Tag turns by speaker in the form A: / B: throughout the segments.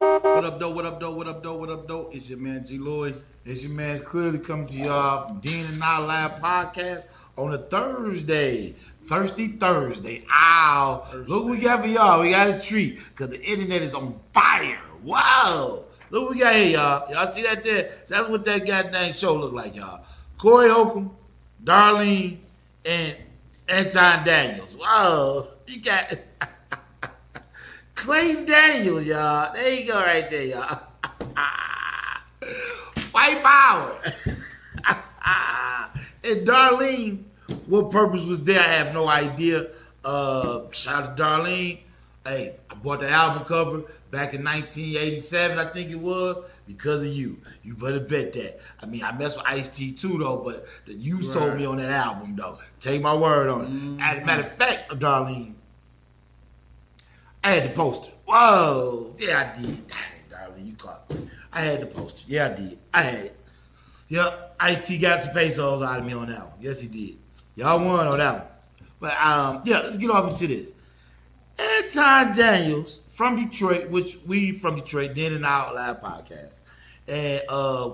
A: What up, though? What up, though? What up, though? What up, though? It's your man G Lloyd.
B: It's your man's clearly coming to y'all from Dean and Not Live podcast on a Thursday. Thursday. Ow. Look what we got for y'all. We got a treat because the internet is on fire. Wow. Look what we got here, y'all. Y'all see that there? That's what that goddamn show look like, y'all. Corey Holcomb, Darlene, and Anton Daniels. Wow. You got Clayton Daniels, y'all. There you go right there, y'all. White power. And Darlene, what purpose was there? I have no idea. Shout out to Darlene. Hey, I bought that album cover back in 1987, I think it was, because of you. You better bet that. I mean, I messed with Ice-T too, though, but you sold me on that album, though. Take my word on it. As a matter of fact, Darlene, I had the poster. Whoa. Yeah, I did. Dang, Darlene, you caught me. I had the poster. Yeah, I did. I had it. Yep, Ice-T got some pesos out of me on that one. Yes, he did. Y'all won on that one. But, yeah, let's get off into this. Anton Daniels from Detroit, which we from Detroit, Dean and Out Live podcast. And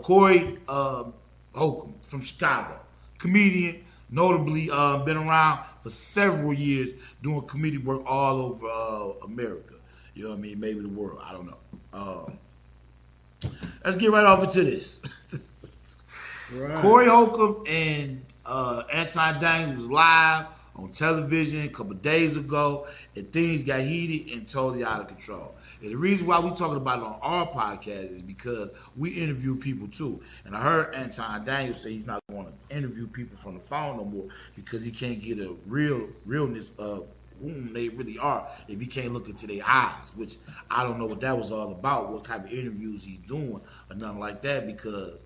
B: Corey Holcomb from Chicago. Comedian, notably been around for several years doing comedic work all over America. You know what I mean? Maybe the world. I don't know. Let's get right off into this. Right. Corey Holcomb and Anton Daniels was live on television a couple days ago, and things got heated and totally out of control. And the reason why we're talking about it on our podcast is because we interview people too. And I heard Anton Daniels say he's not going to interview people from the phone no more because he can't get a realness of whom they really are if he can't look into their eyes, which I don't know what that was all about, what type of interviews he's doing or nothing like that, because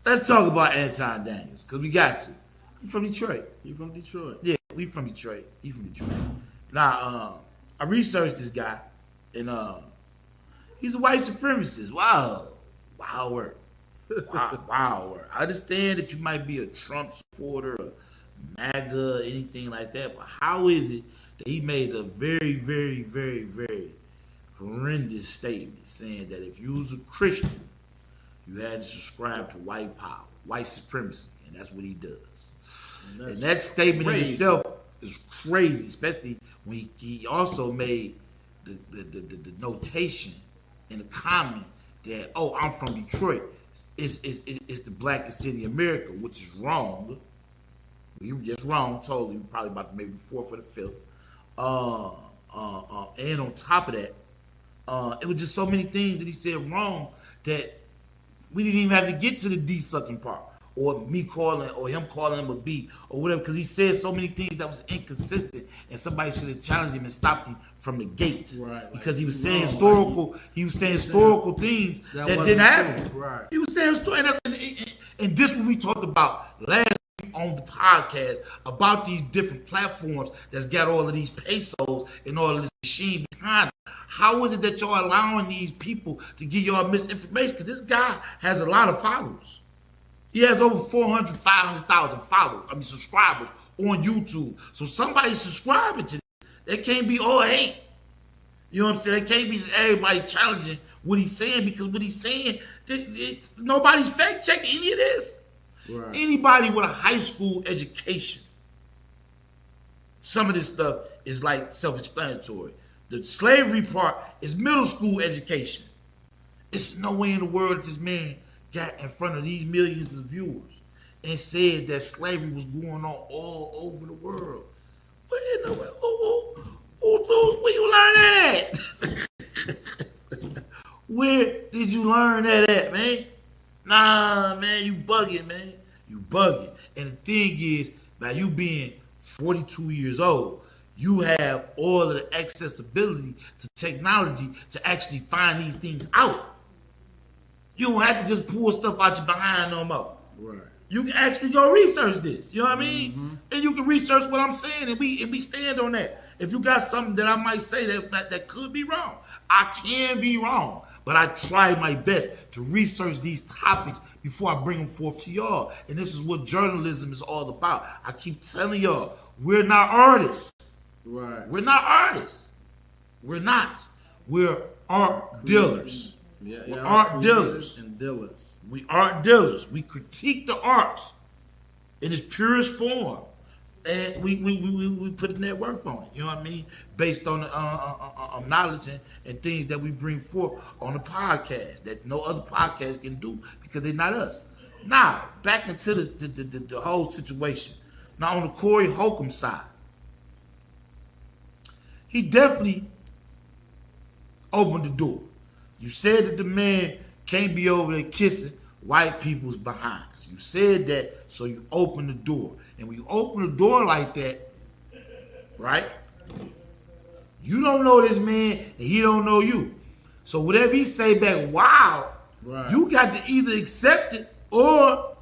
B: let's talk about Anton Daniels, because we got to. He's from Detroit.
A: You from Detroit?
B: Yeah, we from Detroit. He's from Detroit. Now, I researched this guy, and he's a white supremacist. Wow. Wow work. Wow work. I understand that you might be a Trump supporter or MAGA, anything like that, but how is it that he made a very, very, very, very horrendous statement saying that if you was a Christian, you had to subscribe to white power, white supremacy, and that's what he does. And that statement crazy in itself is crazy, especially when he also made the notation in the comment that, oh, I'm from Detroit. It's the blackest city in America, which is wrong. You were just wrong, totally. Probably about maybe the fourth or the fifth. And on top of that, it was just so many things that he said wrong that we didn't even have to get to the D sucking part, or me calling, or him calling him a B, or whatever, because he said so many things that was inconsistent, and somebody should have challenged him and stopped him from the gates, right? Because he was saying historical things that didn't happen. Right. He was saying and this what we talked about last week on the podcast about these different platforms that's got all of these pesos and all of this machine behind it. How is it that y'all allowing these people to give y'all misinformation? Because this guy has a lot of followers. He has over 500,000 subscribers on YouTube. So somebody's subscribing to this. They can't be all hate. You know what I'm saying? They can't be everybody challenging what he's saying, because what he's saying, nobody's fact checking any of this. Right. Anybody with a high school education, some of this stuff is like self-explanatory. The slavery part is middle school education. It's no way in the world that this man got in front of these millions of viewers and said that slavery was going on all over the world. Where you learn that at? Where did you learn that at, man? Nah, man, you bugging, man. You bugging. And the thing is, by you being 42 years old, you have all of the accessibility to technology to actually find these things out. You don't have to just pull stuff out your behind no more. Right. You can actually go research this. You know what I mean? Mm-hmm. And you can research what I'm saying, and we stand on that. If you got something that I might say that could be wrong, I can be wrong. But I try my best to research these topics before I bring them forth to y'all. And this is what journalism is all about. I keep telling y'all, we're not artists. Right. We're not artists. We're not. We're art dealers.
A: Yeah,
B: We're art dealers.
A: And dealers.
B: We art dealers. We critique the arts in its purest form. And we put in that work on it, you know what I mean? Based on knowledge and things that we bring forth on the podcast that no other podcast can do because they're not us. Now, back into the whole situation. Now, on the Corey Holcomb side, he definitely opened the door. You said that the man can't be over there kissing white people's behinds. You said that, so you opened the door. And when you open the door like that, right, you don't know this man and he don't know you. So whatever he say back, wow, right, you got to either accept it or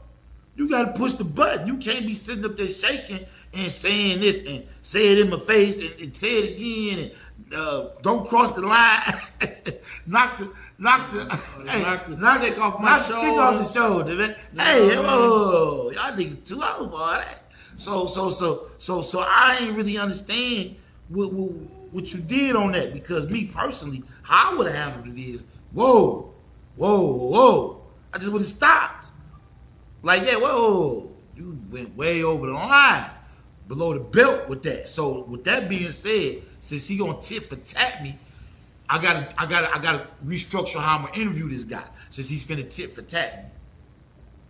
B: you got to push the button. You can't be sitting up there shaking and saying this and say it in my face and say it again and don't cross the line. knock the stick off the shoulder, man. Hey, whoa, y'all niggas too old for all that. So I ain't really understand what you did on that, because me personally, how I would have handled it is, whoa. I just would have stopped. Like, yeah, whoa, you went way over the line, below the belt with that. So with that being said, since he gonna tit for tat me, I gotta restructure how I'm gonna interview this guy, since he's finna tit for tat me.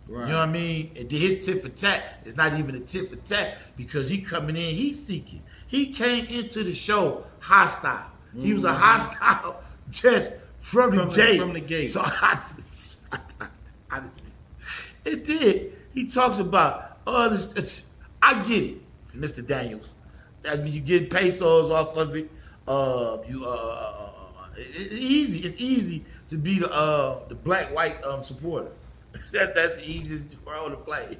B: Right. You know what I mean? And his tit for tat is not even a tit for tat, because he coming in, he's seeking. He came into the show hostile. Mm-hmm. He was a hostile just from the gate. From the gate. So it did. He talks about, oh, this. I get it, Mr. Daniels. I mean, you get pesos off of it. It's easy to be the black-white supporter. That's the easiest role to play.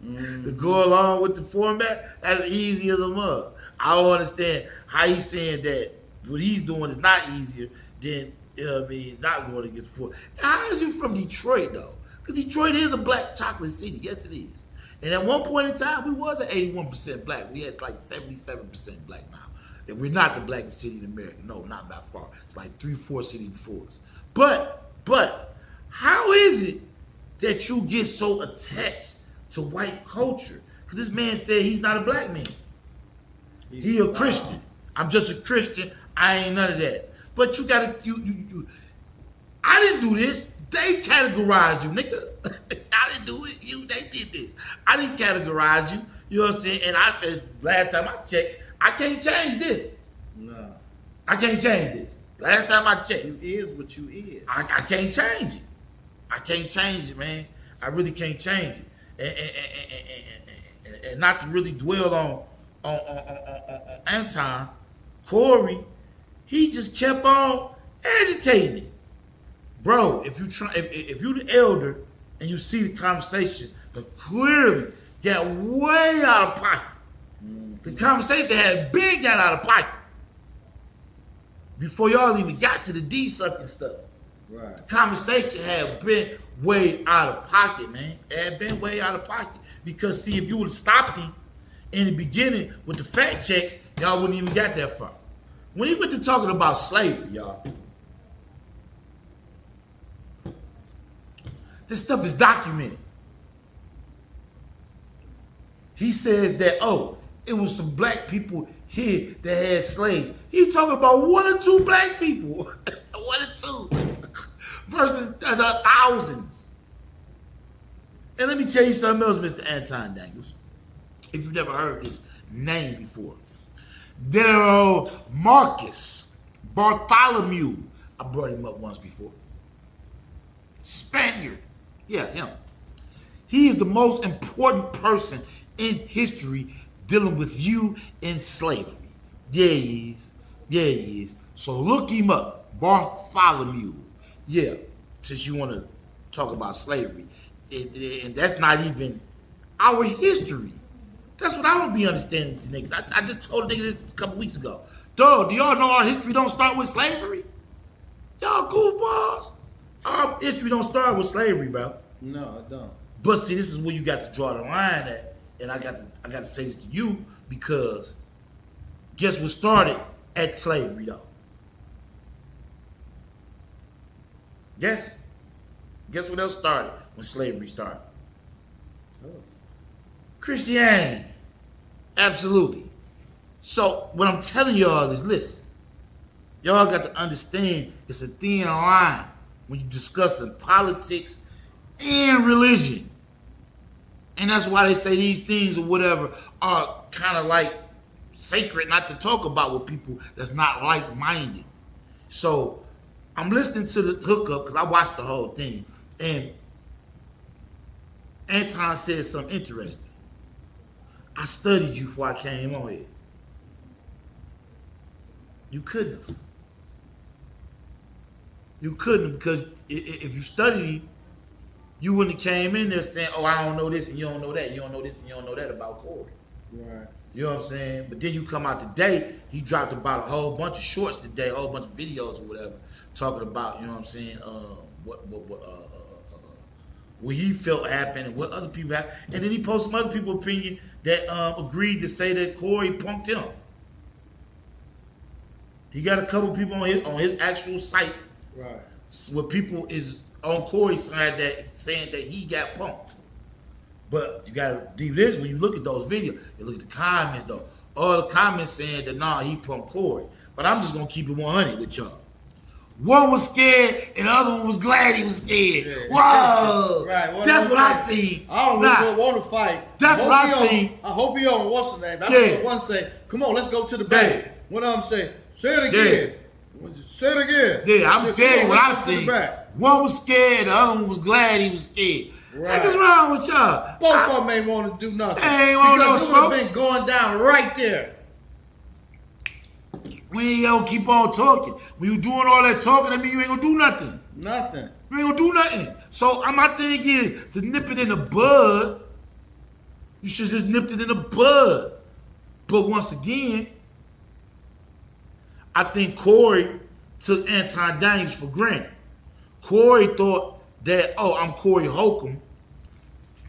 B: To go along with the format, that's easy as a mug. I don't understand how he's saying that what he's doing is not easier than, you know what I mean, not going against the format. How is you from Detroit, though? Because Detroit is a black chocolate city. Yes, it is. And at one point in time, we was at 81% black. We had like 77% black now. And we're not the blackest city in America. No, not by far. It's like 3-4 cities before us. But how is it that you get so attached to white culture? Because this man said he's not a black man. He a Christian. I'm just a Christian. I ain't none of that. But you gotta, you. I didn't do this. They categorized you, nigga. I didn't do it. They did this. I didn't categorize you. You know what I'm saying? And last time I checked, I can't change this. No. I can't change this. Last time I checked.
A: You is what you is.
B: I can't change it. I can't change it, man. I really can't change it. And not to really dwell on Anton, Corey, he just kept on agitating it. Bro, if you the elder and you see the conversation, but clearly got way out of pocket. The conversation had been got out of pocket before y'all even got to the D-sucking stuff. Right. The conversation had been way out of pocket, man. It had been way out of pocket. Because, see, if you would have stopped him in the beginning with the fact checks, y'all wouldn't even got that far. When he went to talking about slavery, y'all, this stuff is documented. He says that, oh, it was some black people here that had slaves. He's talking about 1 or 2 black people. 1 or 2 versus the thousands. And let me tell you something else, Mr. Anton Daniels, if you've never heard this name before. There Marcus Bartholomew. I brought him up once before. Spaniard. Yeah, him. He is the most important person in history dealing with you in slavery. Yeah, he is. Yeah, he is. So look him up. Bartholomew. Yeah, since you want to talk about slavery. And that's not even our history. That's what I don't be understanding to niggas. I just told a nigga this a couple weeks ago. Duh, do y'all know our history don't start with slavery? Y'all goofballs. Our history don't start with slavery, bro.
A: No, it don't.
B: But see, this is where you got to draw the line at. And I got to say this to you, because guess what started at slavery, though? Guess. Guess what else started when slavery started? Christianity. Absolutely. So what I'm telling y'all is, listen, y'all got to understand it's a thin line when you're discussing politics and religion. And that's why they say these things or whatever are kind of like sacred not to talk about with people that's not like-minded. So I'm listening to the hookup because I watched the whole thing. And Anton said something interesting. I studied you before I came on here. You couldn't have. You couldn't have, because if you studied, you wouldn't have came in there saying, oh, I don't know this and you don't know that. You don't know this and you don't know that about Corey.
C: Right.
B: You know what I'm saying? But then you come out today, he dropped about a whole bunch of shorts today, a whole bunch of videos or whatever, talking about, you know what I'm saying, what he felt happened and what other people happened. And then he posted some other people's opinion that agreed to say that Corey punked him. He got a couple people on his actual site,
C: right,
B: where people is on Corey's side that saying that he got punked. But you gotta do this when you look at those videos. You look at the comments though. All the comments saying that nah, he punked Corey. But I'm just gonna keep it 100 with y'all. One was scared and the other one was glad he was scared. Yeah. Whoa!
C: Right. Well,
B: that's what I see.
C: I don't really want to fight.
B: That's what I see.
C: I hope he on what's the name. That's what one say. Come on, let's go to the bank. One of them say it again. Yeah. Say it again.
B: Yeah, I'm telling you what I see. One was scared, the other one was glad he was scared.
C: Right.
B: What's wrong with y'all?
C: Both of them ain't want to do nothing.
B: They ain't want no smoke.
C: Because it would have been going down right there.
B: We ain't gonna keep on talking. When you doing all that talking, that mean you ain't gonna do nothing.
C: Nothing.
B: You ain't gonna do nothing. So my thing is, to nip it in the bud, you should just nip it in the bud. But once again, I think Corey took Anton Daniels for granted. Corey thought that, oh, I'm Corey Holcomb,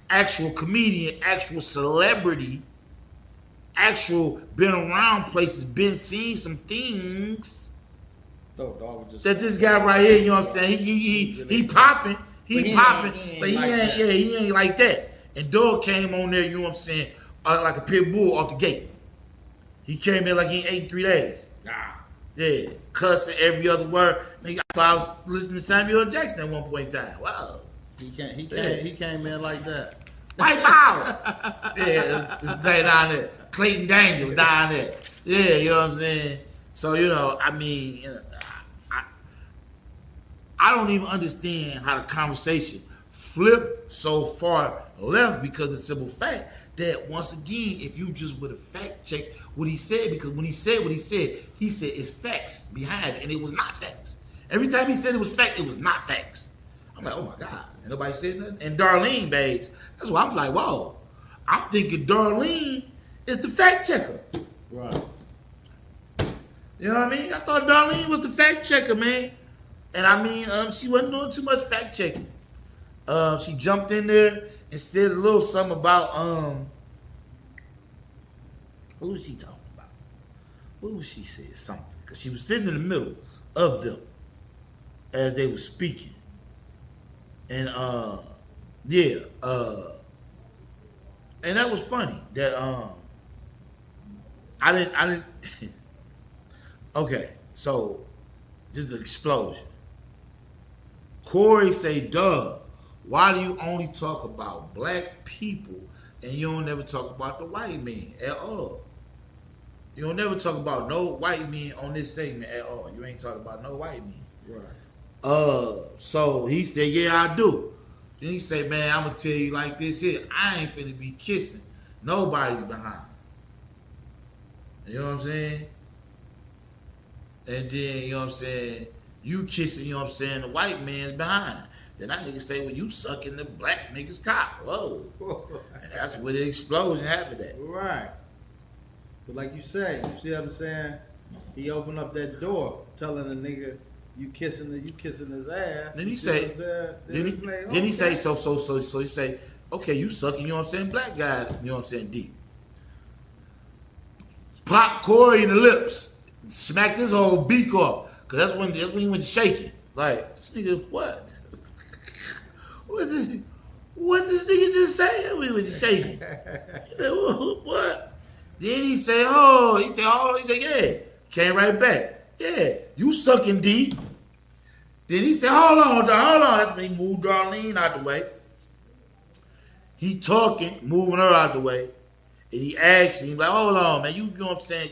B: actual comedian, actual celebrity, actual been around places, been seeing some things that this guy right here, you know what I'm saying? He popping, but he ain't like that. And Dog came on there, you know what I'm saying, like a pit bull off the gate. He came there like he ain't ate in 3 days. Yeah, cussing every other word. Nigga, I thought I was listening to Samuel Jackson at one point in time. Wow.
C: He came in like that.
B: White power. Yeah, this guy down there. Clayton Daniels down there. Yeah, you know what I'm saying? So, you know, I mean, I don't even understand how the conversation flipped so far left because of the simple fact that, once again, if you just would have fact checked what he said, because when he said what he said it's facts behind it, and it was not facts. Every time he said it was fact, it was not facts. I'm like, oh my God, and nobody said nothing. And Darlene, babes, that's why I'm like, whoa. I'm thinking Darlene is the fact checker.
C: Right.
B: You know what I mean? I thought Darlene was the fact checker, man. And I mean, she wasn't doing too much fact checking. She jumped in there and said a little something about, what was she talking about? What was she saying? Something. Because she was sitting in the middle of them as they were speaking. And, yeah, and that was funny that, I didn't, okay, so, this is the explosion. Corey say, Doug, why do you only talk about black people and you don't never talk about the white man at all? You don't never talk about no white men on this segment at all. You ain't talking about no white men.
C: Right.
B: So he said, yeah, I do. Then he said, man, I'm going to tell you like this here. I ain't finna be kissing nobody's behind. You know what I'm saying? And then, you know what I'm saying, you kissing, you know what I'm saying, the white man's behind. Then that nigga say, well, you sucking the black nigga's cock. Whoa. And that's where the explosion happened at.
C: Right. But like you say, you see what I'm saying? He opened up that door telling the nigga, you kissing his ass.
B: Then he say, then he say, so he say, okay, you sucking, you know what I'm saying, black guys, you know what I'm saying, deep. Pop Corey in the lips, smacked his whole beak off, cause that's when he went shaking. Like, this nigga, what? What this nigga just say? We were just shaking. What? Then he said, yeah. Came right back. Yeah, you sucking D. Then he said, hold on. That's when he moved Darlene out the way. He talking, moving her out the way. And he asked him, like, hold on, man, you know what I'm saying?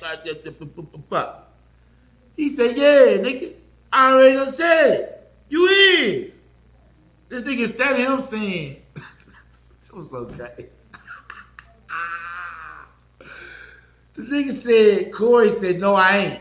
B: He said, yeah, nigga, I already done said it. You is. This nigga instead of him saying, this was so crazy. The nigga said, Corey said, no, I ain't.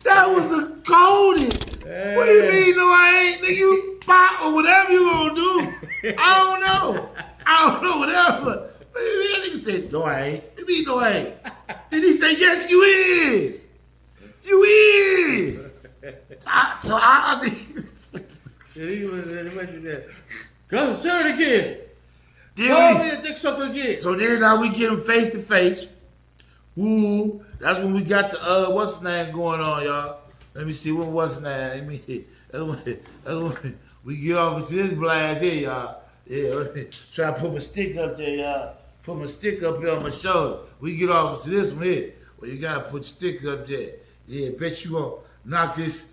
B: That was the coldest. Hey. What do you mean, no, I ain't? Nigga, you pop or whatever you gonna do. I don't know, whatever. That nigga said, no, I ain't. What do you mean, no, I ain't? Then he said, yes, you is. You is. So I mean,
C: come, say it again. Call me a dick sucker again.
B: So then now we get him face to face. Ooh, that's when we got the what's his name going on, y'all. Let me see what's his name. We get off of this blast here, y'all. Yeah, try to put my stick up there, y'all. Put my stick up here on my shoulder. We get off to this one here. Well, you gotta put your stick up there. Yeah, bet you won't knock this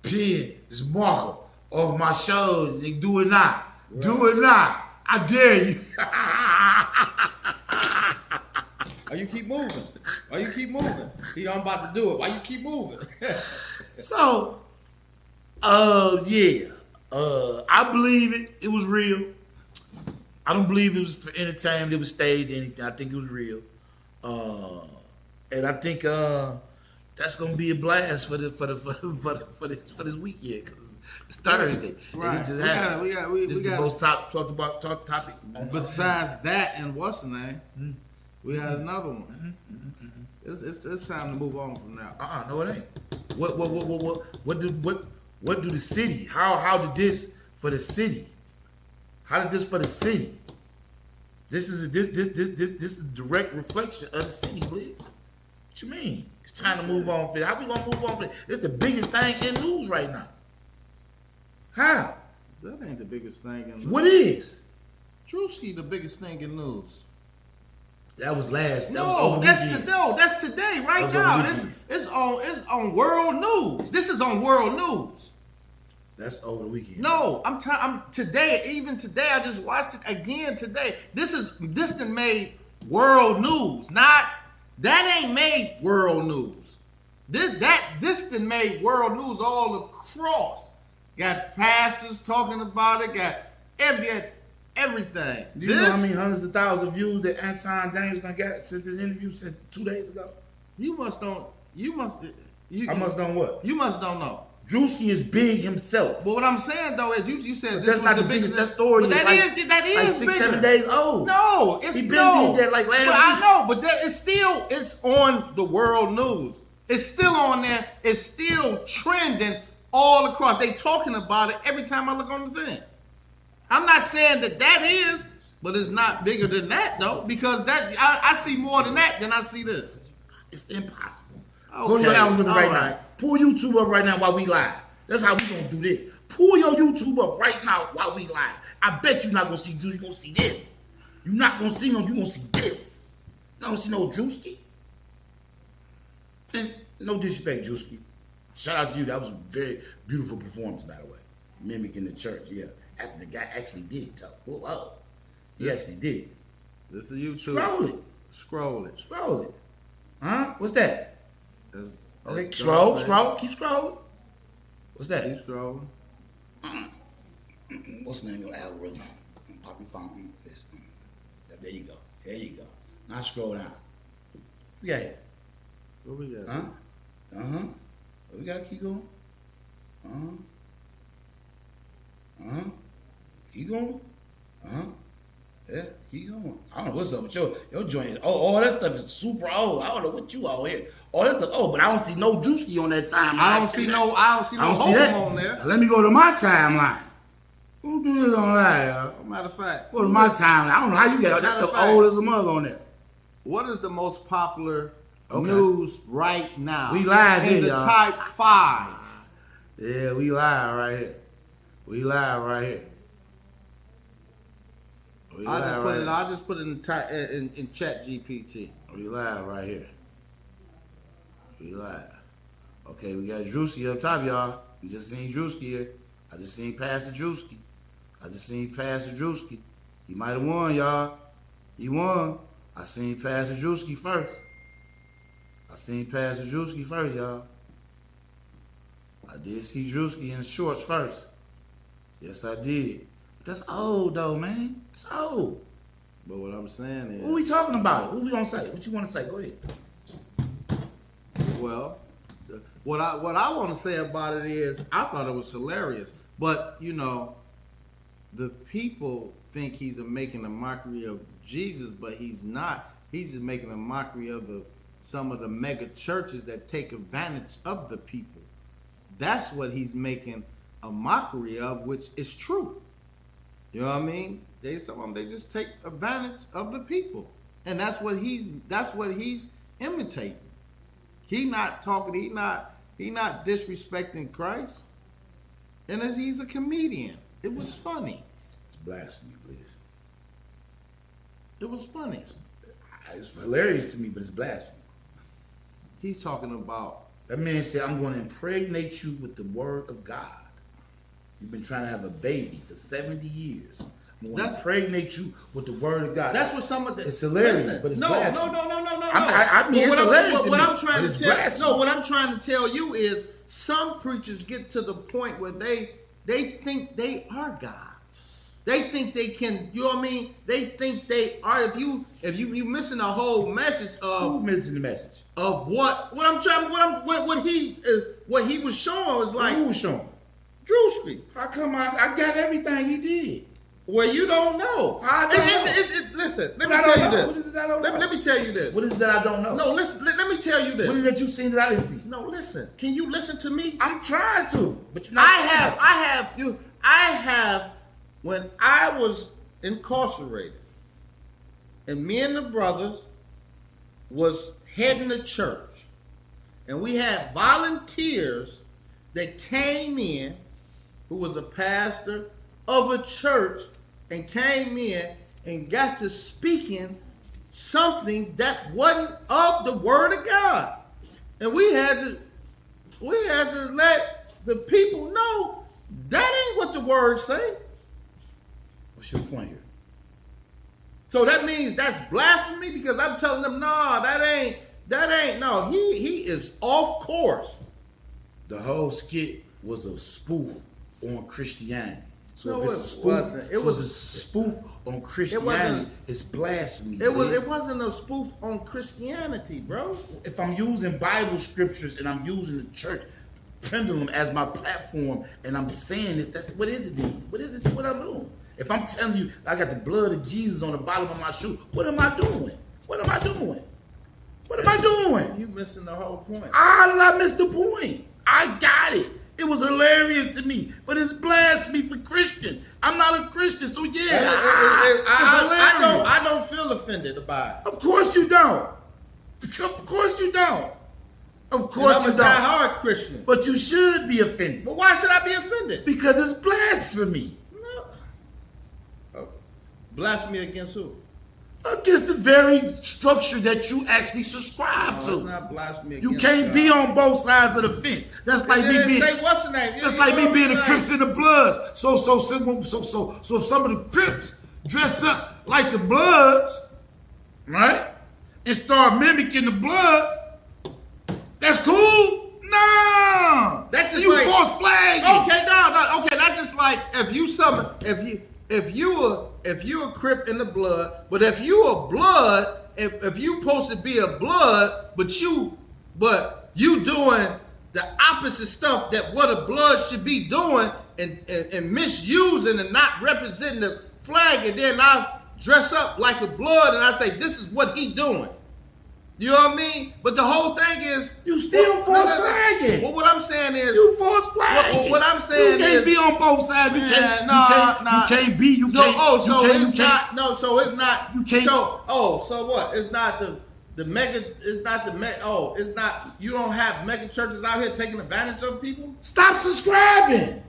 B: pen, this marker off my shoulder. Nigga, do it now. Right. Do it now. I dare you.
C: Why you keep moving? Why you keep moving? See, I'm about to do it. Why you keep moving?
B: So, yeah. I believe it. It was real. I don't believe it was for entertainment. It was staged. Anything. I think it was real. And I think that's gonna be a blast for this weekend. Cause it's Thursday.
C: Right.
B: This is the most talked about topic.
C: Besides that and what's the name, we had another one. It's time to move on from now.
B: No, it ain't. What do the city? How did this for the city? How did this for the city? This is a direct reflection of the city, please. What you mean? It's time to move on. How we gonna move on? This is the biggest thing in news right now. How?
C: That ain't the biggest thing in news.
B: What is?
C: Druski, the biggest thing in news.
B: That was last.
C: That's today, right now. It's on world news. This is on world news.
B: That's over the weekend.
C: No, I'm today. Even today, I just watched it again today. This done made world news. That ain't made world news. This done made world news all across. Got pastors talking about it. Got everything.
B: Do you know how many hundreds of thousands of views that Anton Daniels done got since this interview since 2 days ago?
C: I must don't what?
B: You must don't know. Druski is big himself.
C: But what I'm saying though is you said
B: but that's not the biggest. That story is like 6-7 days old.
C: No, it's
B: he did that like last week.
C: I know, but it's on the world news. It's still on there. It's still trending all across. They talking about it every time I look on the thing. I'm not saying that is, but it's not bigger than that though, because I see more than that than I see this.
B: It's impossible. Okay. Go to your algorithm right now. Pull YouTube up right now while we live. That's how we gonna do this. Pull your YouTube up right now while we live. I bet you're not gonna see Druski. You're gonna see this. You're not gonna see no. You're gonna see this. You don't see no Druski. And no disrespect, Druski. Shout out to you. That was a very beautiful performance, by the way. Mimicking the church, yeah. After the guy actually did it, though. Whoa. He actually did it.
C: This is YouTube.
B: Scroll it. Huh? What's that? Okay, scroll. Keep scrolling. What's that?
C: Keep scrolling.
B: What's the name of your algorithm? Pop your phone. There you go. Now scroll down. We got here.
C: What we got?
B: Huh? We gotta keep going. Keep going. Yeah, keep going. I don't know what's up with your joint. All that stuff is super old. I don't know what you all here. All that stuff. Oh, but I don't see no Druski on that timeline.
C: I don't see no Holcomb on there.
B: Now, let me go to my timeline. Who do this on that, y'all?
C: Matter of fact.
B: Go to my timeline. I don't know how you got it. That's the oldest mug on there.
C: What is the most popular
B: Okay.
C: news right now?
B: We live
C: in
B: here,
C: the
B: y'all.
C: top 5.
B: Yeah, we live right here. We live right here. We
C: I
B: live right here.
C: just put it in Chat GPT.
B: We live right here. We live. Okay, we got Druski up top, y'all. We just seen Druski here. I just seen Pastor Druski. He might have won, y'all. He won. I seen Pastor Druski first. Y'all. I did see Druski in the shorts first. Yes, I did. That's old, though, man. That's old.
C: But what I'm saying is,
B: What we talking about? What we gonna say? What you want to say? Go ahead.
C: well, what I want to say about it is, I thought it was hilarious. But you know, the people think he's making a mockery of Jesus, but he's not. He's just making a mockery of some of the mega churches that take advantage of the people. That's what he's making a mockery of, which is true. You know what I mean? Some of them, they just take advantage of the people, and that's what he's imitating. He not talking. He not disrespecting Christ, and as he's a comedian, it was funny.
B: It's blasphemy, please.
C: It was funny.
B: It's hilarious to me, but it's blasphemy.
C: He's talking about.
B: That man said, I'm going to impregnate you with the word of God. You've been trying to have a baby for 70 years. I'm going to impregnate you with the word of God.
C: That's what some of the.
B: It's hilarious,
C: listen,
B: but it's
C: no.
B: blasphemy.
C: No.
B: I mean, it's hilarious to me,
C: I'm trying
B: but
C: to
B: it's
C: tell.
B: blasphemy.
C: No, what I'm trying to tell you is some preachers get to the point where they think they are God. They think they can, you know what I mean? They think they are. If you missing the whole message of
B: Who's missing the message?
C: of what he was showing was like
B: Who was showing?
C: Druski.
B: How come I got everything he did?
C: Well, you don't know.
B: I don't know.
C: Listen, let me
B: I
C: tell
B: don't
C: you
B: know.
C: this.
B: What is it that I don't know?
C: Let me tell you this.
B: What is it that I don't know?
C: No, listen. Let me tell you this.
B: What is it that you seen that I didn't see?
C: No, listen. Can you listen to me?
B: I'm trying to, but you're not.
C: I have. When I was incarcerated, and me and the brothers was heading to church, and we had volunteers that came in, who was a pastor of a church, and came in and got to speaking something that wasn't of the word of God, and we had to let the people know that ain't what the word say.
B: What's your point here?
C: So that means that's blasphemy because I'm telling them, nah, that ain't. No, he is off course.
B: The whole skit was a spoof on Christianity. So
C: No,
B: if it's a
C: it
B: spoof,
C: wasn't. It was
B: a spoof on Christianity. It's blasphemy.
C: It
B: Liz.
C: wasn't a spoof on Christianity, bro.
B: If I'm using Bible scriptures and I'm using the church pendulum as my platform and I'm saying this, that's what is it then? What is it? What I'm doing? If I'm telling you I got the blood of Jesus on the bottom of my shoe, what am I doing? What am I doing? What am I doing?
C: You missing the whole point.
B: How did I miss the point? I got it. It was hilarious to me, but it's blasphemy for Christian. I'm not a Christian, so yeah.
C: I don't feel offended about it.
B: Of course you don't. Of course you don't. Of course
C: I'm
B: you
C: a
B: don't.
C: diehard Christian.
B: But you should be offended.
C: But why should I be offended?
B: Because it's blasphemy.
C: No. Okay. Blasphemy against who?
B: Against the very structure that you actually subscribe
C: No, it's
B: to.
C: not blasphemy
B: You
C: against
B: can't
C: God.
B: be on both sides of the fence. That's like me being.
C: Say what's the name?
B: That's like me being the Crips and the Bloods. So if some of the Crips dress up like the Bloods, right, and start mimicking the Bloods, that's cool. No,
C: That's just
B: you
C: like
B: false flag.
C: Okay, no. Okay, that's just like if you a Crip in the blood, but if you a blood, if you supposed to be a blood, but you doing the opposite stuff that what a blood should be doing and misusing and not representing the flag, and then I dress up like a blood and I say this is what he doing. You know what I mean? But the whole thing is
B: you still false flagging.
C: Well, what I'm saying is
B: you false flagging.
C: What I'm saying is
B: you can't be on both sides. You can't. You can't be. You can't.
C: So
B: it's
C: not. No, so it's not.
B: You can't.
C: So what? It's not the mega. It's not the mega. Oh, it's not. You don't have mega churches out here taking advantage of people.
B: Stop subscribing.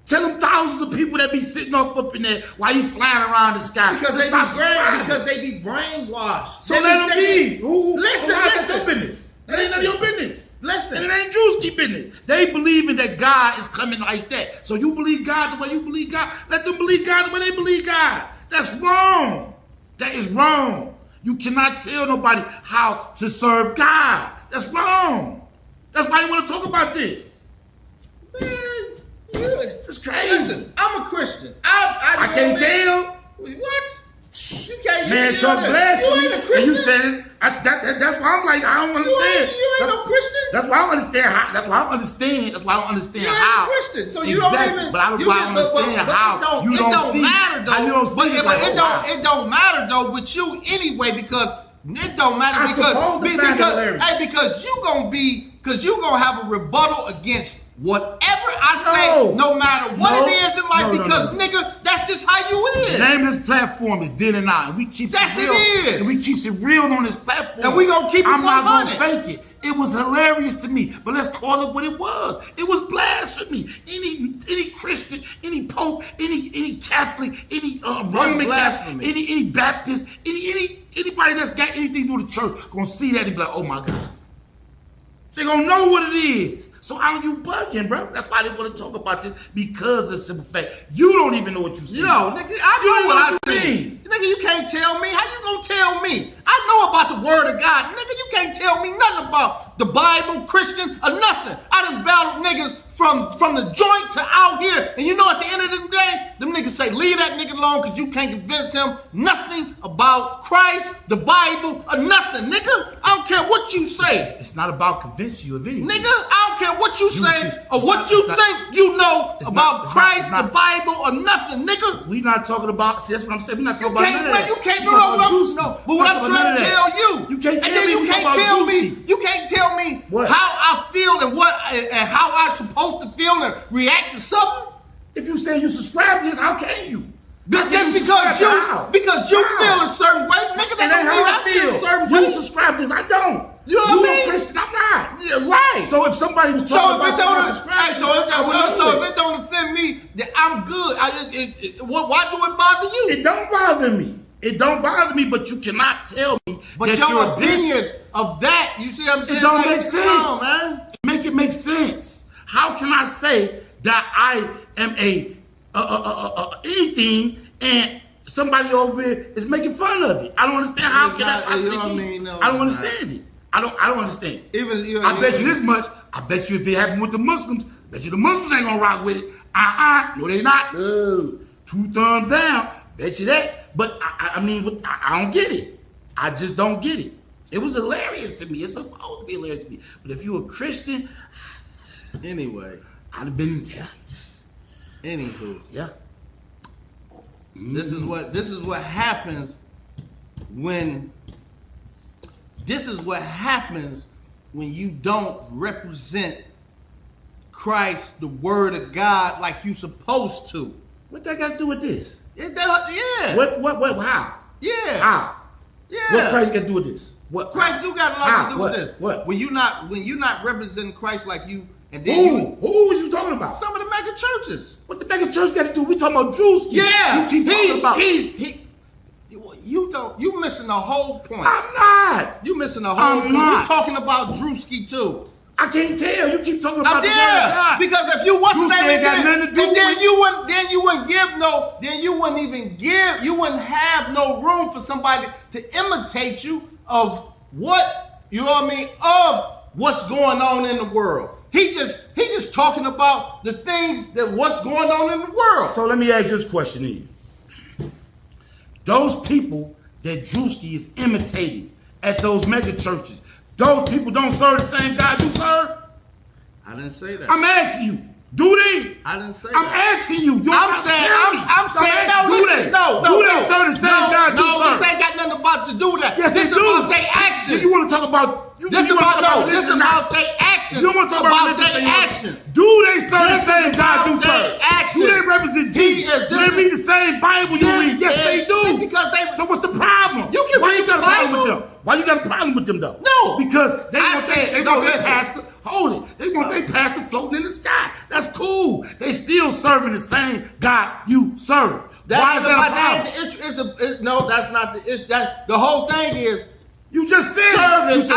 B: Tell them thousands of people that be sitting off up in there while you flying around the sky.
C: Because they be brainwashed.
B: So let them be.
C: Listen.
B: That's your business. That ain't none of your business.
C: Listen.
B: And it ain't Druski business. They believing that God is coming like that. So you believe God the way you believe God. Let them believe God the way they believe God. That's wrong. That is wrong. You cannot tell nobody how to serve God. That's wrong. That's why you want to talk about this.
C: Man.
B: It's crazy.
C: Listen, I'm a Christian.
B: I can't tell.
C: What? You can't.
B: Man, talk blasphemy.
C: You ain't a Christian.
B: And you said it. That's why I'm like, I don't understand.
C: You ain't no Christian.
B: That's why I don't understand how. That's why I don't understand. That's why I don't understand
C: you
B: how.
C: You ain't a Christian, so you
B: exactly.
C: don't even.
B: But I don't understand how you don't see.
C: Matter though.
B: How you don't see
C: it don't matter though with you anyway because it don't matter because you gonna have a rebuttal against whatever I say, no matter what it is in life, because nigga, that's just how you is.
B: The name of this platform is Din and I, and we keep
C: it real.
B: And we keep it real on this platform.
C: And we gonna keep it 100.
B: I'm not gonna fake it. It was hilarious to me, but let's call it what it was. It was blasphemy. Any Christian, any Pope, any Catholic, any Roman Catholic, any Baptist, anybody that's got anything to do with the church gonna see that and be like, oh my God. They gonna know what it is. So how are you bugging, bro? That's why they want to talk about this, because of the simple fact you don't even know what you see.
C: Yo, nigga, I know what I see. Nigga, you can't tell me. How you gonna tell me? I know about the word of God. Nigga, you can't tell me nothing about the Bible, Christian, or nothing. I done battled niggas from the joint to out here. And you know, at the end of the day, them niggas say, leave that nigga alone because you can't convince him nothing about Christ, the Bible, or nothing. Nigga, I don't care what you say.
B: It's not about convincing you of anything.
C: Nigga, I don't care what you say or what you think you know about Christ, the Bible, or nothing, nigga.
B: We not talking about, see, that's what I'm saying. We not talking about none of that.
C: You can't know but what I'm trying to tell you.
B: You can't tell me.
C: You can't tell me how I feel and how I'm supposed to feel and react to something.
B: If you say you subscribe to this, how can you?
C: Just because you feel a certain way, nigga, that don't mean I feel a certain way.
B: You subscribe to this, I don't.
C: You know what I mean?
B: You're a Christian, I'm not.
C: Yeah, right.
B: So if somebody was talking about
C: subscribing, if it don't offend me, then I'm good. Why do it bother you?
B: It don't bother me. It don't bother me, but you cannot tell me
C: that your opinion of that, you see what I'm saying?
B: It don't make sense.
C: Come on, man.
B: Make it make sense. How can I say that I am anything and somebody over here is making fun of it? I don't understand. How can that possibly be? I don't understand it. I don't understand it. I bet you this much. I bet you if it happened with the Muslims, I bet you the Muslims ain't gonna rock with it. No, they not. No. 2 thumbs down. Bet you that. But I mean, I don't get it. I just don't get it. It was hilarious to me. It's supposed to be hilarious to me. But if you're a Christian,
C: anyway,
B: I'd have been.
C: Anywho,
B: yeah.
C: This is what happens when. This is what happens when you don't represent Christ, the Word of God, like you supposed to.
B: What that got to do with this?
C: Yeah.
B: What? How?
C: Yeah.
B: How?
C: Yeah.
B: What Christ got to do with this? What?
C: Christ do got a lot to do with this.
B: What?
C: When you not representing Christ like you, and then
B: who was you talking about?
C: Some of the mega churches.
B: What the mega church got to do? We talking about Druski.
C: Yeah.
B: You keep talking about.
C: You missing the whole point.
B: I'm not.
C: You missing the whole point. We're talking about Druski too.
B: I can't tell. You keep talking about
C: because if you wasn't
B: everything,
C: you wouldn't have no room for somebody to imitate you of what, you know what I mean, of what's going on in the world. He just talking about the things that what's going on in the world.
B: So let me ask you this question to you. Those people that Druski is imitating at those mega churches, those people don't serve the same God you serve?
C: I didn't say that.
B: I'm asking you. Do they?
C: I didn't say
B: I'm
C: that.
B: asking you.
C: I'm saying no.
B: Do they serve the same God you serve?
C: No, this ain't got nothing about to do with that.
B: Yes,
C: this
B: they do.
C: about they actions.
B: You to talk about you.
C: This
B: you
C: about
B: about
C: this
B: religion,
C: about their actions.
B: You don't want to talk about
C: their actions.
B: Do they serve the same God you serve?
C: Actions.
B: Do they represent Jesus? Do they read the same Bible you read? Yes, they do.
C: Because they.
B: So what's the problem?
C: You can
B: Why
C: read
B: you got
C: the
B: a problem with
C: Bible.
B: them? Why you got a problem with them though?
C: No.
B: Because they want their
C: listen.
B: pastor. Hold it. They want their pastor floating in the sky. That's cool. They still serving the same God you serve. Why is that a problem?
C: No, that's not the issue. The whole thing is.
B: You just said,
C: service.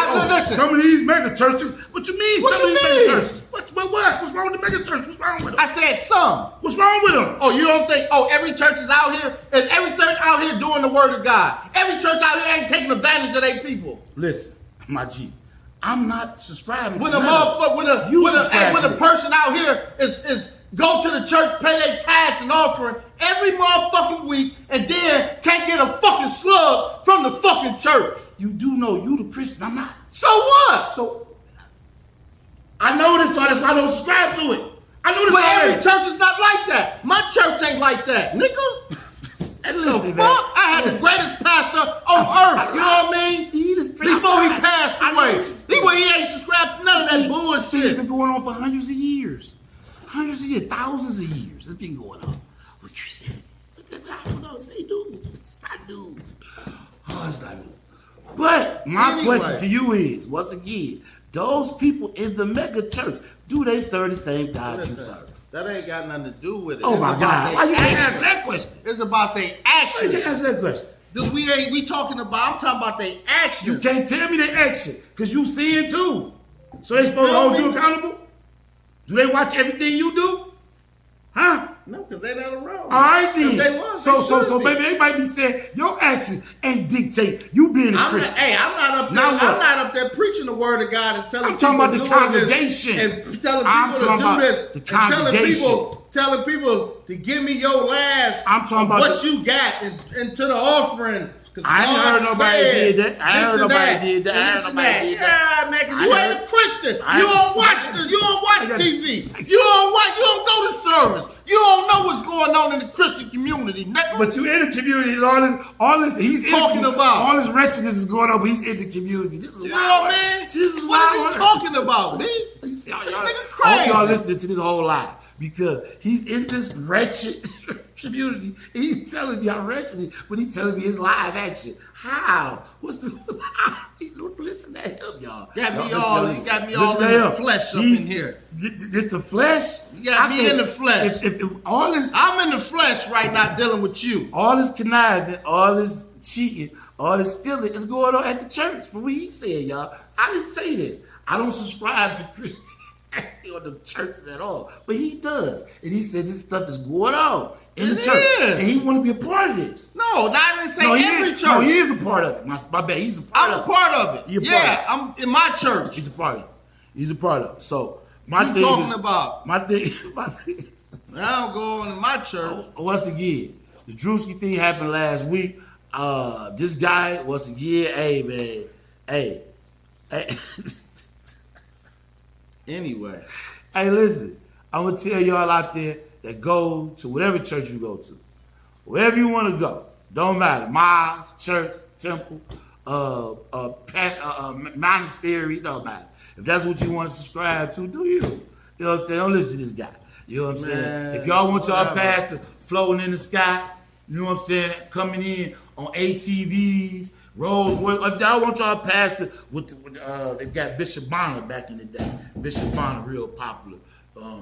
B: Some of these mega churches. What you mean?
C: What
B: Some
C: you
B: of these
C: mean?
B: mega churches. What? What's wrong with the mega church? What's wrong with them?
C: I said some.
B: What's wrong with them?
C: Oh, you don't think? Oh, every church is out here. Is every church out here doing the word of God? Every church out here ain't taking advantage of their people.
B: Listen, my G, I'm not subscribing
C: When
B: to
C: a motherfucker, when a person out here is go to the church, pay their tithes and offering every motherfucking week, and then can't get a fucking slug from the fucking church.
B: You do know you the Christian. I'm not.
C: So what?
B: So I know this, so that's why I don't subscribe to it. I know this
C: But
B: already.
C: every church is not like that. My church ain't like that, nigga.
B: And
C: The
B: listen,
C: fuck?
B: man.
C: I had the greatest pastor on earth. You know what I mean? Before he passed away. He ain't subscribed to none of that
B: It's
C: bullshit.
B: been going on for hundreds of years. Hundreds of years, thousands of years. It's been going on. What you said? I don't know. Say dude. It's not dude. Oh, it's not dude. But my question to you is, once again, those people in the mega church, do they serve the same God you serve?
C: That ain't got nothing to do with it.
B: Oh my God! Why you can't answer that question?
C: It's about their
B: Why you
C: actions.
B: can't answer that question?
C: Cause we talking about. I'm talking about their actions.
B: You can't tell me their action because you see it too. So they supposed to hold you accountable? Do they watch everything you do? Huh?
C: No, because they not around.
B: All right then.
C: If they was,
B: so maybe they might be saying your actions ain't dictate you being a Christian.
C: I'm not up there.
B: Now
C: I'm
B: what?
C: not up there preaching the word of God and telling
B: I'm talking
C: people
B: about the
C: doing
B: congregation.
C: this and telling
B: I'm
C: people
B: talking
C: to
B: about
C: do this
B: the
C: and
B: congregation.
C: telling people to give me your last
B: I'm talking
C: of
B: about
C: what you got and to the offering.
B: I ain't heard nobody did that. I ain't heard nobody did that. I ain't heard nobody did that.
C: Yeah, man, because you ain't a Christian. You don't watch TV. You don't go to service. You don't know what's going on in the Christian community, nigga.
B: But you in the community and all this he's
C: talking about.
B: All this wretchedness is going on, but he's in the community. This is
C: You
B: wild.
C: know what I mean?
B: This is
C: What
B: wild.
C: is he talking about, man?
B: This
C: nigga
B: I hope
C: crazy.
B: y'all listening to this whole live because he's in this wretched community. He's telling me how wretched it is, but he's telling me his live action. How? What's the? Listen to him, y'all.
C: You got me
B: Y'all,
C: all
B: listen
C: in
B: to
C: the flesh up in here.
B: This the flesh.
C: You got me in the flesh.
B: If all this,
C: I'm in the flesh right now dealing with you.
B: all this conniving, all this cheating, all this stealing is going on at the church. From what he said, y'all. I didn't say this. I don't subscribe to Christianity or the churches at all, but he does, and he said this stuff is going on in the church, and he want to be a part of this.
C: No, I didn't say every church.
B: No, he is a part of it. My bad. He's a part of it.
C: I'm a part of it.
B: You're a
C: Yeah,
B: part
C: I'm in my church.
B: He's a part of it. He's a part of it. So my
C: What
B: thing
C: you talking
B: is,
C: about?
B: my thing.
C: I don't go on in my church.
B: Once again, the Druski thing happened last week. This guy, once again, hey man, hey.
C: Anyway,
B: Hey, listen, I'm gonna tell y'all out there that go to whatever church you go to, wherever you want to go, don't matter, mosque, church, temple, monastery, don't matter. If that's what you want to subscribe to, do you? You know what I'm saying? Don't listen to this guy. You know what I'm saying? If y'all want y'all pastor floating in the sky, you know what I'm saying, coming in on ATVs, roads. If y'all want y'all pastor they got Bishop Bonner back in the day. Bishop Bonner, real popular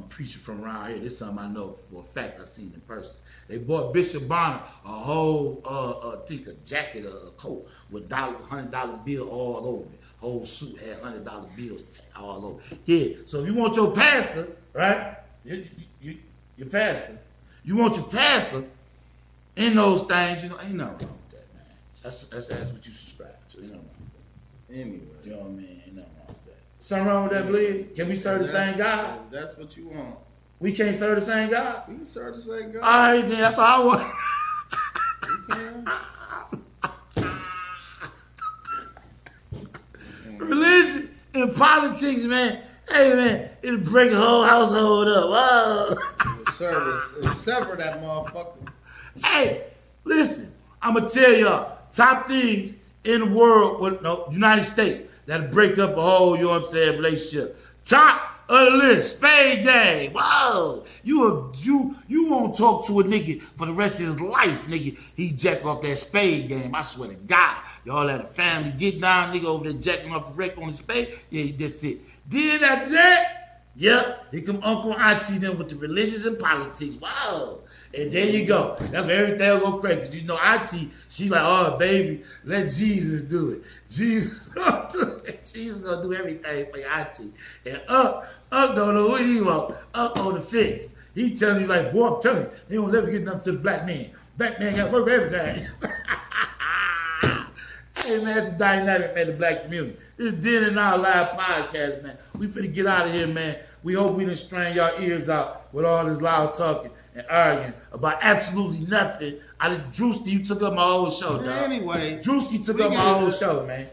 B: preacher from around here. This is something I know for a fact. I seen in person. They bought Bishop Bonner a whole, I think a jacket or a coat with $100 bill all over it. Whole suit had $100 bills all over. Yeah. So if you want your pastor, right? Your pastor. You want your pastor in those things. You know, ain't nothing wrong with that, man. That's what you subscribe to. Ain't nothing wrong with that.
C: anyway.
B: You know what I mean? Ain't nothing wrong with that. Something wrong with that, Bleed? Can we serve the same God?
C: If that's what you want.
B: We can't serve the same God?
C: We can serve the same God.
B: All right, then. That's all I want.
C: We can.
B: Religion and politics, man. Hey, man, it'll break a whole household up. Whoa.
C: Service and sever that motherfucker.
B: Hey, listen, I'm going to tell y'all, top things in the world, United States, that'll break up a whole, you know what I'm saying, relationship. Top of the list, spade game. Whoa. You won't talk to a nigga for the rest of his life, nigga. He jack off that spade game. I swear to God. Y'all had a family get down, nigga, over there jacking off the wreck on the spade. Yeah, that's it. Then after that, yep, here come Uncle Auntie them with the religions and politics. Wow. And there you go. That's where everything will go crazy. Cause you know, Auntie, she like, oh, baby, let Jesus do it. Jesus gonna do it. Jesus gonna do everything for your Auntie. And Up don't know what he want. Up on the fence. He telling you like, boy, I'm telling you, they don't let me get nothing to the black man. Black man got work for everything. Hey, man, it's the dynamic, man, the black community. This is Den and Our Live podcast, man. We finna get out of here, man. We hope we didn't strain y'all ears out with all this loud talking and arguing about absolutely nothing. Druski, you took up my whole show, dog.
C: Anyway.
B: Druski took up my whole show, man.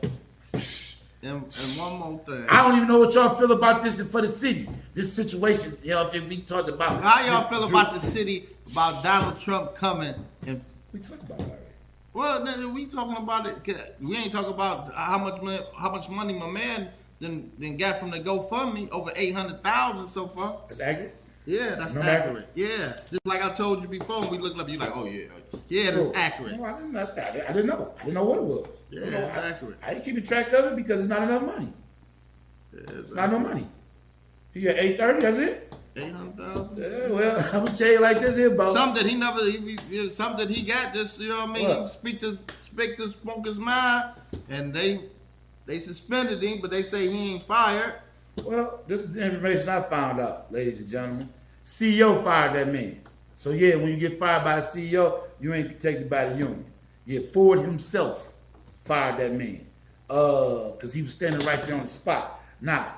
C: And one more thing.
B: I don't even know what y'all feel about this for the city. This situation, you know, if we talked about.
C: How y'all feel about the city, about Donald Trump coming and...
B: We talked about it already.
C: Well, then we talking about it. We ain't talking about how much money my man then got from the GoFundMe, over 800,000 so far.
B: That's accurate.
C: Yeah, that's accurate. Yeah, just like I told you before, when we looked up, you like, oh yeah, that's accurate.
B: No, I didn't know. I didn't know. I didn't know what it was.
C: Yeah, it's accurate.
B: I ain't keeping track of it because it's not enough money.
C: Yeah,
B: it's not enough money. He got 830. That's it.
C: 800,000.
B: Yeah, well, I'm gonna tell you like this here, bro.
C: Something he never, something he got. Just, you know what I mean.
B: What?
C: Speak to smoke his mind, and they suspended him, but they say he ain't fired.
B: Well, this is the information I found out, ladies and gentlemen. CEO fired that man. So yeah, when you get fired by a CEO, you ain't protected by the union. Yeah, Ford himself fired that man, because he was standing right there on the spot. Now,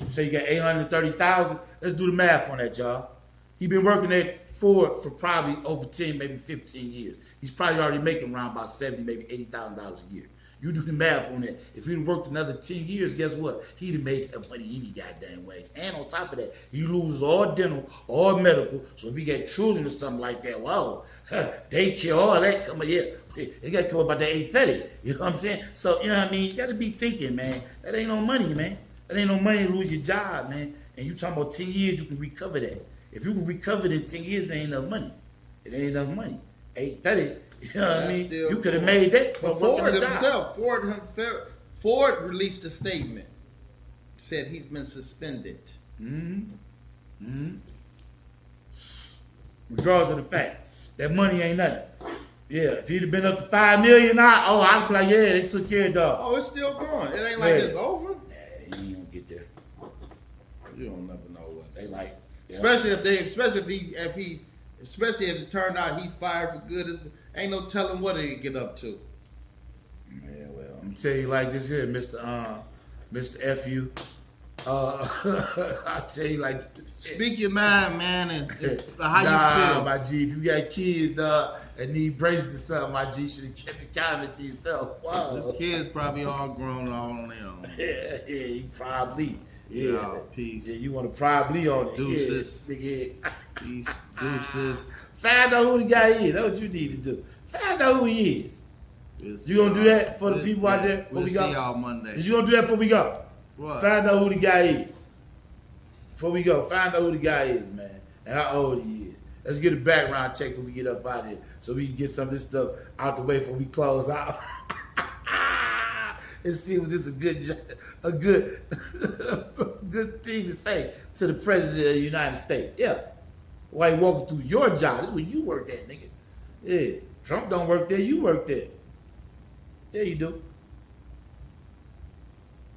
B: so you got 830,000. Let's do the math on that, y'all. He been working at Ford for probably over 10, maybe 15 years. He's probably already making around about $70,000, maybe $80,000 a year. You do the math on that. If he'd worked another 10 years, guess what? He'd have made that money any goddamn ways. And on top of that, he loses all dental, all medical. So if he got children or something like that, wow, daycare, all that coming here. They got to come about that 830. You know what I'm saying? So, you know what I mean? You got to be thinking, man. That ain't no money, man. That ain't no money to lose your job, man. And you talking about 10 years, you can recover that. If you can recover it in 10 years, there ain't enough money. It ain't enough money. 830. You know what I mean? You could have made that for
C: Ford himself. Ford released a statement. Said he's been suspended.
B: Regardless of the fact, that money ain't nothing. Yeah, if he'd have been up to $5 million, I'd be like, yeah, they took care of dog.
C: Oh, it's still going. It ain't like it's over.
B: Nah, you don't get there.
C: You don't never know what
B: they like. Yeah.
C: Especially if it turned out he fired for good. Ain't no telling what he'd get up to.
B: Yeah, well, I'm gonna tell you like this here, Mr. FU. I'll tell you like this.
C: Speak your mind, man, and how you feel.
B: My G, if you got kids, dog, and need braces or something, my G, should have kept the comment to yourself. Wow.
C: This kid's probably all grown all on their own.
B: Yeah, you probably. Yeah,
C: peace.
B: Yeah, you want to probably on it.
C: Deuces.
B: Yeah.
C: Peace. Deuces.
B: Find out who the guy is. That's what you need to do. Find out who he is. You gonna do that for the people out there before we go?
C: See y'all Monday.
B: Is you gonna do that before we go?
C: What?
B: Find out who the guy is. Before we go, find out who the guy is, man, and how old he is. Let's get a background check when we get up out here, so we can get some of this stuff out the way before we close out. And see if this is a good good thing to say to the president of the United States. Yeah. While he walking through your job, this is where you work at, nigga. Yeah. Trump don't work there, you work there. Yeah, you do.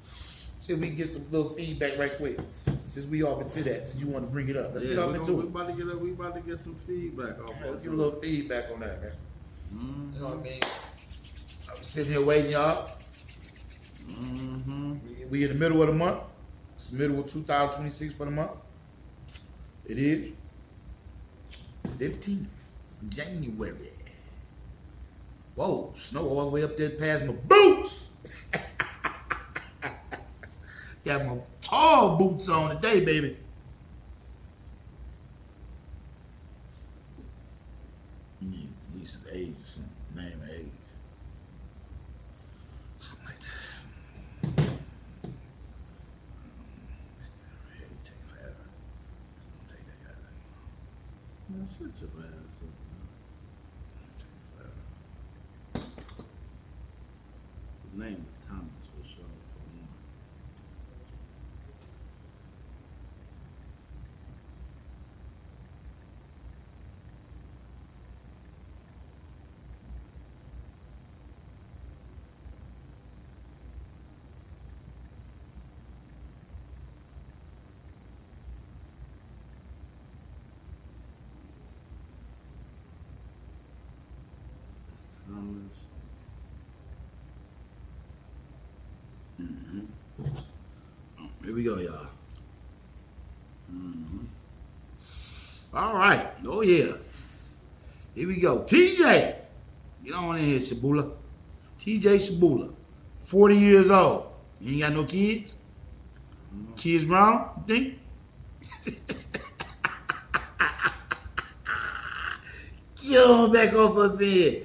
B: See if we can get some little feedback right quick. Since we off into that, since you want to bring it up. Let's get off into it.
C: We about to get some feedback off.
B: Let's get a little feedback on that, man. You know what I mean? I'm sitting here waiting, y'all. We in the middle of the month. It's the middle of 2026 for the month. It is 15th January. Whoa, snow all the way up there past my boots. Got my tall boots on today, baby. Lisa's age or something. Name of age. Something like that.
C: Man, shut your ass up. His name is Thomas for sure. For one. That's Thomas.
B: Here we go, y'all. All right. Oh, yeah. Here we go. TJ. Get on in here, Shabula. TJ Shabula. 40 years old. You ain't got no kids? Kids grown, you think? Get on back off up here.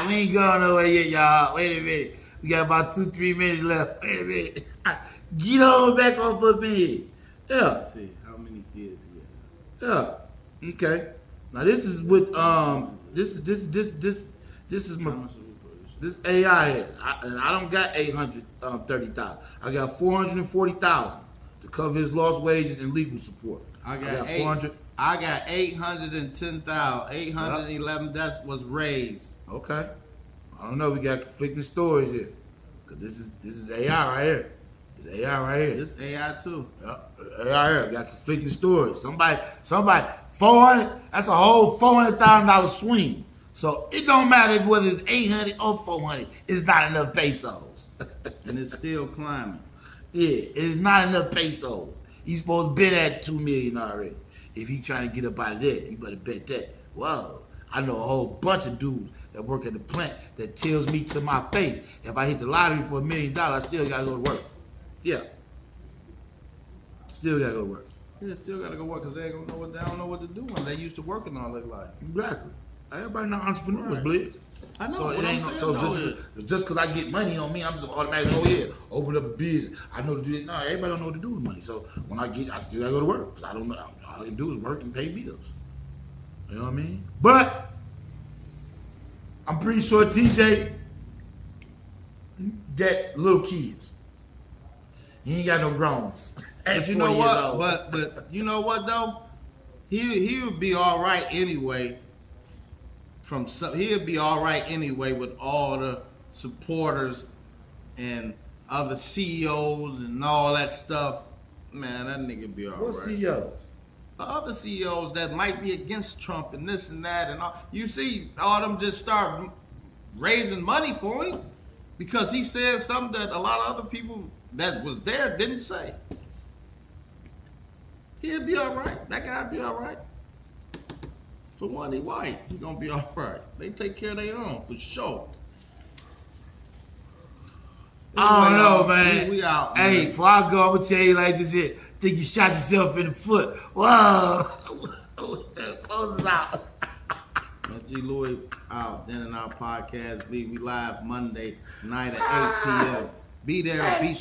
B: We ain't going nowhere yet, y'all. Wait a minute. We got about 2-3 minutes left. Wait a minute. Get on back off up here. Yeah.
C: Let's see how many kids he has.
B: Yeah. Okay. Now this is with this is my
C: How much did we produce?
B: this AI is. I don't got 830,000. I got 440,000 to cover his lost wages and legal support.
C: I got
B: 400.
C: I got 810,000. 811. That was raised.
B: Okay. I don't know. We got conflicting stories here. Cause this is AI right here. This AI right here.
C: This AI too.
B: Yeah, AI here. We got conflicting stories. Somebody 400. That's a whole $400,000 swing. So it don't matter whether it's 800 or 400. It's not enough pesos.
C: And it's still climbing.
B: Yeah, it's not enough pesos. He's supposed to be at 2 million already. If he trying to get up out of there, you better bet that. Whoa. I know a whole bunch of dudes that work at the plant that tells me to my face, if I hit the lottery for $1 million, I still gotta go to work. Yeah. Still gotta go to work.
C: Yeah, still gotta go work because they don't know what to do when they used to working all their life.
B: Exactly. Everybody know entrepreneurs,
C: Right.
B: Blizz.
C: I know.
B: So
C: what
B: it
C: I'm
B: ain't
C: saying,
B: so
C: though,
B: just because I get money on me, I'm just automatically, oh yeah, open up a business. I know to do it. No, everybody don't know what to do with money. So when I still gotta go to work because I don't know. All I can do is work and pay bills. You know what I mean? But I'm pretty sure TJ got little kids. He ain't got no growns.
C: But you know what? But you know what though? He would be all right anyway. He'd be all right anyway with all the supporters and other CEOs and all that stuff. Man, that nigga be all right.
B: What CEOs?
C: The other CEOs that might be against Trump and this and that and all. You see, all them just start raising money for him because he said something that a lot of other people that was there didn't say. He'll be all right. That guy'll be all right. For one, he white. He gonna be all right. They take care of their own for sure.
B: I don't know, man.
C: We out.
B: Hey,
C: Man.
B: before I go, I'm gonna tell you like this here. Think you shot yourself in the foot. Whoa. Close us out.
C: G. Louis out. Then in our podcast, we live Monday night at 8 p.m. Be there, be